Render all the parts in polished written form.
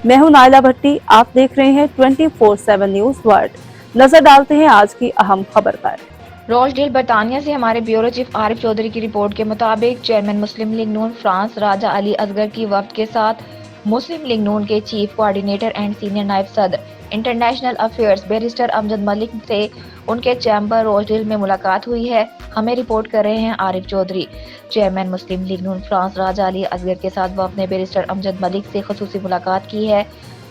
मैं हूं नाइला भट्टी। आप देख रहे हैं 24/7 न्यूज वर्ल्ड। नजर डालते हैं आज की अहम खबर पर। रोचडेल बरतानिया से हमारे ब्यूरो चीफ आरिफ चौधरी की रिपोर्ट के मुताबिक चेयरमैन मुस्लिम लीग नून फ्रांस राजा अली असगर की वफ्द के साथ मुस्लिम लीग नून के चीफ कोऑर्डिनेटर एंड सीनियर नायब सदर international affairs barrister Amjad Malik से उनके चैम्बर रोचडेल में मुलाकात हुई है। हमें रिपोर्ट कर रहे हैं आरिफ चौधरी। चेयरमैन मुस्लिम लीग नून फ्रांस राजा अली असगर के साथ वफ्द ने बैरिस्टर अमजद मलिक से खुसूसी मुलाकात की है।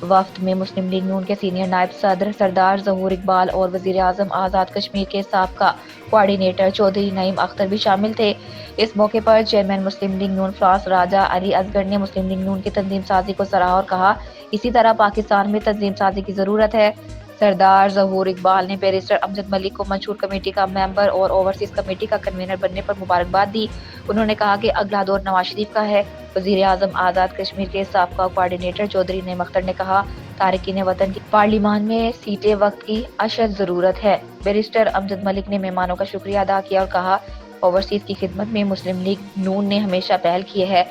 वफ्द में मुस्लिम लीग नून के सीनियर नायब सदर सरदार ज़हूर इकबाल और वज़ीर आज़म आज़ाद कश्मीर के साबका कोऑर्डिनेटर चौधरी नईम अख्तर भी शामिल थे। इस मौके पर चेयरमैन मुस्लिम लीग नून फ्रांस राजा अली असगर ने मुस्लिम लीग नून की तंजीम साजी को सराहा और कहा इसी तरह पाकिस्तान में तंजीम साजी की ज़रूरत है। सरदार ज़हूर इकबाल ने बैरिस्टर अमजद मलिक को मंशूर कमेटी का मेंबर और ओवरसीज कमेटी का कन्वीनर बनने पर मुबारकबाद दी। उन्होंने कहा कि अगला दौर नवाज शरीफ का है। वज़ीर आज़म आज़ाद कश्मीर के साबका कोऑर्डिनेटर चौधरी नईम अख्तर ने कहा तारकीन वतन की पार्लियामान में सीटें वक्त की अशद ज़रूरत है। बैरिस्टर अमजद मलिक ने मेहमानों का शुक्रिया अदा किया और कहा ओवरसीज की खिदमत में मुस्लिम लीग नून ने हमेशा पहल की है।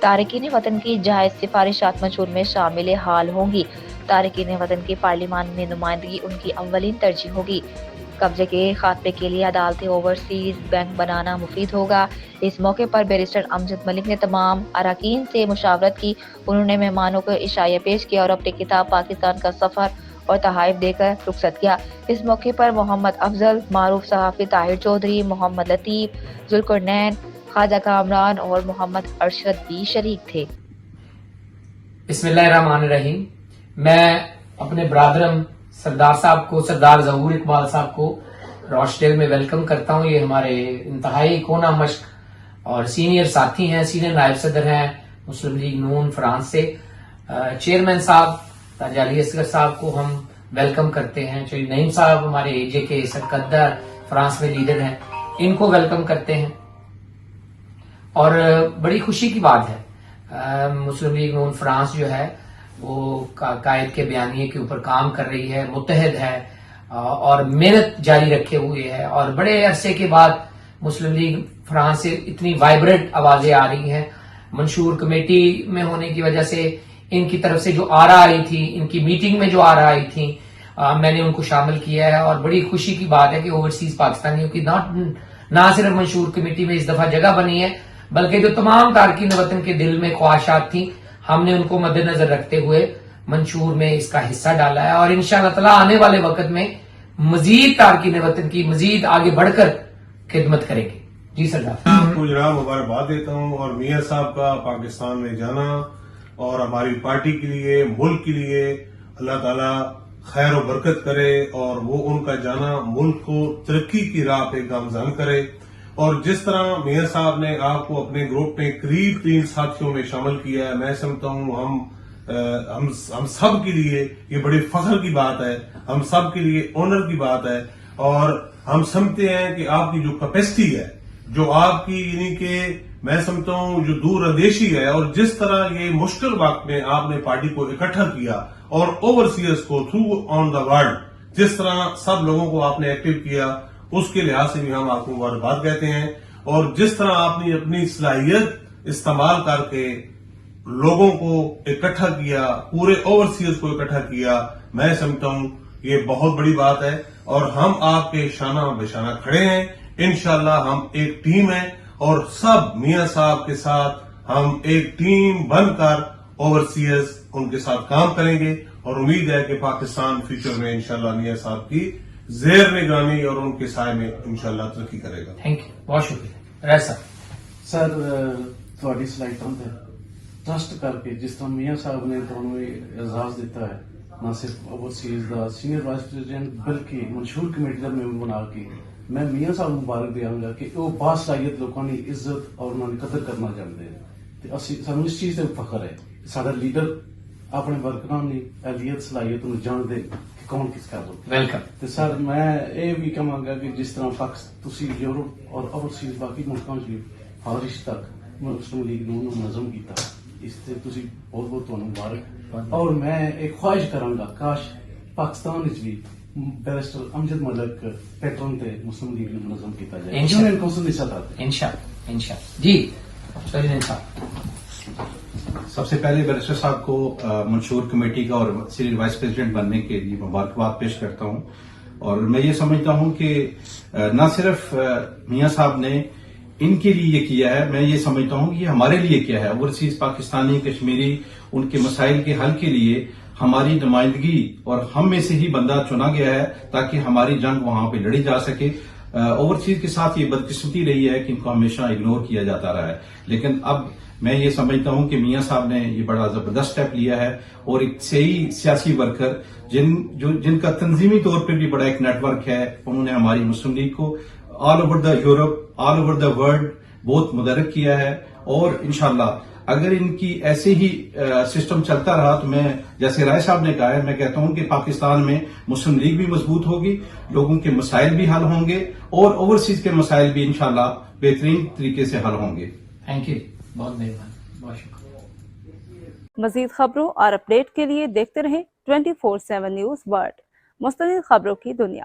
तारकीन वतन की जायज़ सिफारिशात मंशूर में शामिल हाल होंगी। तारकीन वतन की पार्लियामान में नुमाइंदगी उनकी अव्वलीन तरजीह होगी। कब्जे के खात्मे के लिए अदालती ओवरसीज बैंक बनाना मुफीद होगा। इस मौके पर बैरिस्टर अमजद मलिक ने तमाम अरकान से मुशावरत की। उन्होंने मेहमानों को इशाया पेश किया और अपनी किताब पाकिस्तान का सफ़र और तहाइफ देकर रुखसत किया। इस मौके पर मोहम्मद अफजल, मारूफ सहाफ़ी ताहिर चौधरी, मोहम्मद लतीफ़, जुल्करनैन, ख्वाजा कामरान और मोहम्मद अरशद भी शरीक थे। बिस्मिल्लाहिर्रहमानिर्रहीम। मैं अपने ब्रादरम सरदार साहब को, सरदार ज़हूर इकबाल साहब को रोचडेल में वेलकम करता हूँ। ये हमारे इंतहाई कोना मश्क और सीनियर साथी हैं, सीनियर नायब सदर हैं मुस्लिम लीग नून फ्रांस से। चेयरमैन साहब राजा अली असगर साहब को हम वेलकम करते हैं। चौधरी नईम साहब हमारे एजे के सरकद्दर फ्रांस में लीडर हैं, इनको वेलकम करते हैं। और बड़ी खुशी की बात है मुस्लिम लीग नून फ्रांस जो है वो कायद के बयानिए के ऊपर काम कर रही है, मुत्तहद है और मेहनत जारी रखे हुए है। और बड़े अरसे के बाद मुस्लिम लीग फ्रांस से इतनी वाइब्रेंट आवाजें आ रही हैं। मंशूर कमेटी में होने की वजह से इनकी तरफ से जो आ रही थी, इनकी मीटिंग में जो आ रही थी, मैंने उनको शामिल किया है। और बड़ी खुशी की बात है कि ओवरसीज पाकिस्तानियों की ना सिर्फ मंशूर कमेटी में इस दफा जगह बनी है, बल्कि जो तमाम तारकीन वतन के दिल में ख्वाहिशात थी, हमने उनको मद्देनजर रखते हुए मंशूर में इसका हिस्सा डाला है। और इंशाअल्लाह ताला आने वाले वक्त में मजीद तारकीन वतन की मजीद आगे बढ़कर खिदमत करेंगे। जी सरदार। आपको जनाब मुबारकबाद देता हूँ और मियाँ साहब का पाकिस्तान में जाना और हमारी पार्टी के लिए, मुल्क के लिए अल्लाह ताला खैर और बरकत करे और वो उनका जाना मुल्क को तरक्की की राह पे गामजान करे। और जिस तरह मियाँ साहब ने आपको अपने ग्रुप में करीब 3 साथियों में शामिल किया है, मैं समझता हूँ हम सब के लिए ये बड़े फख्र की बात है, हम सब के लिए ऑनर की बात है। और हम समझते हैं कि आपकी जो कैपेसिटी है, जो आपकी यानी कि मैं समझता हूँ जो दूर अंदेशी है, और जिस तरह ये मुश्किल वक्त में आपने पार्टी को इकट्ठा किया और ओवरसीयर्स को थ्रू ऑन द वर्ल्ड जिस तरह सब लोगों को आपने एक्टिव किया, उसके लिहाज से भी हम आपको मुबारकबाद कहते हैं। और जिस तरह आपने अपनी सलाहियत इस्तेमाल करके लोगों को इकट्ठा किया, पूरे ओवरसीज को इकट्ठा किया, मैं समझता हूं ये बहुत बड़ी बात है। और हम आपके शाना बेशाना खड़े हैं। इंशाल्लाह हम एक टीम है और सब मियाँ साहब के साथ हम एक टीम बनकर ओवरसीज उनके साथ काम करेंगे। और उम्मीद है कि पाकिस्तान फ्यूचर में इंशाल्लाह मियाँ साहब की ज़ेर निगरानी और उनके साय में इंशाल्लाह तरक्की करेगा। थैंक यू, बहुत शुक्रिया। सर ਤੁਹਾਡੀ ਸਲਾਈਟਾਂ ਤੇ ਟਰਸਟ ਕਰਕੇ ਜਿਸ ਤਰ੍ਹਾਂ ਮੀਆਂ ਸਾਹਿਬ ਨੇ ਤੁਹਾਨੂੰ ਇਹ ਇਜਾਜ਼ਤ ਦਿੱਤਾ ਹੈ, ਨਾ ਸਿਰਫ ਓਵਰਸੀਜ਼ ਦਾ ਸੀਨੀਅਰ ਵਾਈਸ ਪ੍ਰੈਜ਼ੀਡੈਂਟ ਬਲਕਿ ਮਨਸ਼ੂਰ ਕਮੇਟੀ ਦਾ ਮੈਂਬਰ ਬਣਾ ਕੇ, ਮੈਂ ਮੀਆਂ ਸਾਹਿਬ ਨੂੰ ਮੁਬਾਰਕ ਦਿਆਂਗਾ ਕਿ ਉਹ ਬਾਸਲਾਹੀਅਤ ਲੋਕਾਂ ਦੀ ਇੱਜ਼ਤ ਔਰ ਉਹਨਾਂ ਦੀ ਕਦਰ ਕਰਨਾ ਜਾਣਦੇ ਨੇ। ਤੇ ਅਸੀਂ ਸਾਨੂੰ ਇਸ ਚੀਜ਼ ਤੇ ਫਖਰ ਹੈ ਸਾਡਾ ਲੀਡਰ ਆਪਣੇ ਵਰਕਰਾਂ ਦੀ ਅਹਿਲੀਅਤ ਸਲਾਹੀਅਤ ਨੂੰ ਜਾਣਦੇ ਕਿ ਕੌਣ ਕਿਸ ਕਰ ਰਿਹਾ। ਵੈਲਕਮ। ਤੇ ਸਰ ਮੈਂ ਇਹ ਵੀ ਕਹਾਂਗਾ ਕਿ ਜਿਸ ਤਰ੍ਹਾਂ ਤੁਸੀਂ ਯੂਰਪ ਔਰ ਓਵਰਸੀਜ਼ ਬਾਕੀ ਮੁਲਕਾਂ 'ਚ ਫਾਰਿਸ਼ ਤੱਕ ਮੁਸਲਿਮ ਲੀਗ ਨੂੰ ਮੁਨਜ਼ਮ ਕੀਤਾ, ਇਸ ਤੇ ਤੁਸੀਂ ਬਹੁਤ ਬਹੁਤ ਤੁਹਾਨੂੰ ਮੁਬਾਰਕ। ਔਰ ਮੈਂ ਇੱਕ ਖੁਆਇਸ਼ ਕਰਾਂਗਾ ਕਾਸ਼ ਪਾਕਿਸਤਾਨ ਵਿੱਚ ਵੀ बैरिस्टर अमजद मलिक पैटर्न पे मुस्लिम लीग में मुनज़्ज़म किया जाए। इंशाअल्लाह। इंशाअल्लाह जी। سب سے پہلے بیرسٹر صاحب کو منشور کمیٹی کا اور سینئر وائس پریزیڈنٹ بننے کے لیے مبارکباد پیش کرتا ہوں، اور میں یہ سمجھتا ہوں کہ نہ صرف میاں صاحب نے ان کے لیے یہ کیا ہے، میں یہ سمجھتا ہوں کہ یہ ہمارے لیے کیا ہے، اوورسیز پاکستانی کشمیری ان کے مسائل کے حل کے لیے ہماری نمائندگی اور ہم میں سے ہی بندہ چنا گیا ہے تاکہ ہماری جنگ وہاں پہ لڑی جا سکے۔ اوورسیز کے ساتھ یہ بدقسمتی رہی ہے کہ ان کو ہمیشہ اگنور کیا جاتا رہا ہے، لیکن اب میں یہ سمجھتا ہوں کہ میاں صاحب نے یہ بڑا زبردست سٹیپ لیا ہے، اور ایک صحیح سیاسی ورکر جن کا تنظیمی طور پہ بھی بڑا ایک نیٹ ورک ہے، انہوں نے ہماری مسلم لیگ کو all over the Europe, all over the world بہت مدرک کیا ہے، اور انشاءاللہ اگر ان کی ایسے ہی سسٹم چلتا رہا تو میں جیسے رائے صاحب نے کہا ہے، میں کہتا ہوں کہ پاکستان میں مسلم لیگ بھی مضبوط ہوگی، لوگوں کے مسائل بھی حل ہوں گے، اور اوورسیز کے مسائل بھی انشاءاللہ بہترین طریقے سے حل ہوں گے۔ تھینک یو، بہت مہربانی، بہت شکریہ۔ مزید خبروں اور اپڈیٹ کے لیے دیکھتے رہیں 24/7 نیوز ورلڈ، مستند خبروں کی دنیا۔